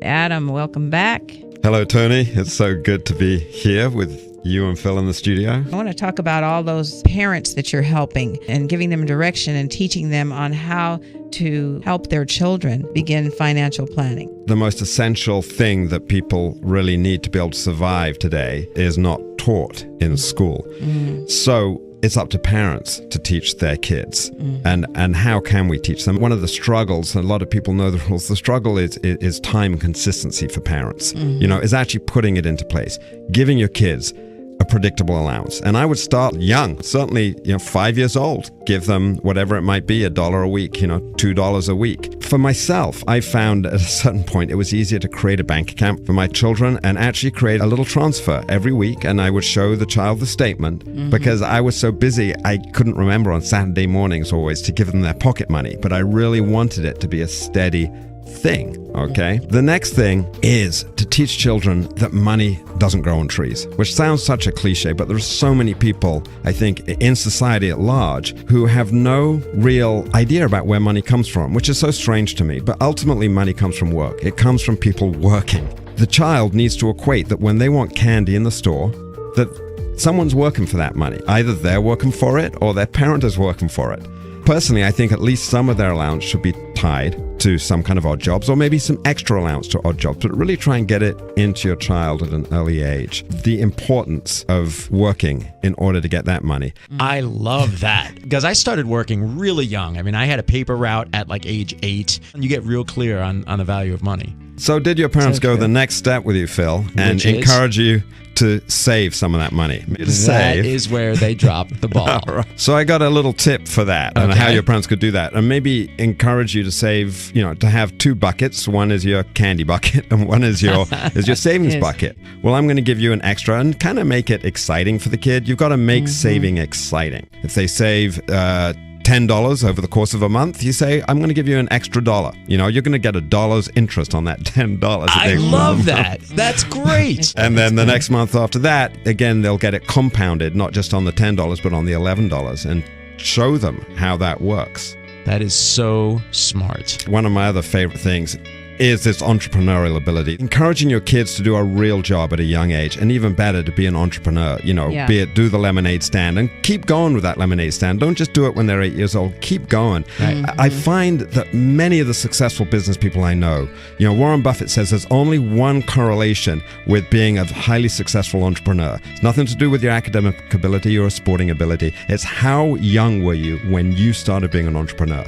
Adam, welcome back. Hello, Tony. It's so good to be here with you and Phil in the studio. I want to talk about all those parents that you're helping and giving them direction and teaching them on how to help their children begin financial planning. The most essential thing that people really need to be able to survive today is not taught in school. So it's up to parents to teach their kids. And how can we teach them? One of the struggles, and a lot of people know the rules, the struggle is time and consistency for parents. You know, is actually putting it into place, giving your kids a predictable allowance. And I would start young, certainly, 5 years old, give them whatever it might be, $1 a week, $2 a week. For myself, I found at a certain point it was easier to create a bank account for my children and actually create a little transfer every week. And I would show the child the statement because I was so busy, I couldn't remember on Saturday mornings always to give them their pocket money. But I really wanted it to be a steady thing, okay? The next thing is to teach children that money doesn't grow on trees, which sounds such a cliche, but there are so many people, I think, in society at large who have no real idea about where money comes from, which is so strange to me. But ultimately, money comes from work. It comes from people working. The child needs to equate that when they want candy in the store, that someone's working for that money. Either they're working for it or their parent is working for it. Personally, I think at least some of their allowance should be tied to some kind of odd jobs, or maybe some extra allowance to odd jobs, but really try and get it into your child at an early age. The importance of working in order to get that money. I love that because I started working really young. I mean, I had a paper route at like age 8, and you get real clear on the value of money. So did your parents go the next step with you, Phil, and encourage you to save some of that money? That is where they dropped the ball. Right. So I got a little tip for that and how your parents could do that, and maybe encourage you to save, to have 2 buckets. One is your candy bucket and one is your savings bucket. Well, I'm going to give you an extra and kind of make it exciting for the kid. You've got to make saving exciting. If they save $10 over the course of a month, you say, I'm going to give you an extra $1. You're going to get $1 interest on that $10. I love that. That's great. And then the next month after that, again, they'll get it compounded, not just on the $10, but on the $11, and show them how that works. That is so smart. One of my other favorite things is this entrepreneurial ability. Encouraging your kids to do a real job at a young age, and even better, to be an entrepreneur. Be it do the lemonade stand and keep going with that lemonade stand. Don't just do it when they're 8 years old. Keep going. I find that many of the successful business people I know, Warren Buffett says there's only one correlation with being a highly successful entrepreneur. It's nothing to do with your academic ability or sporting ability. It's how young were you when you started being an entrepreneur.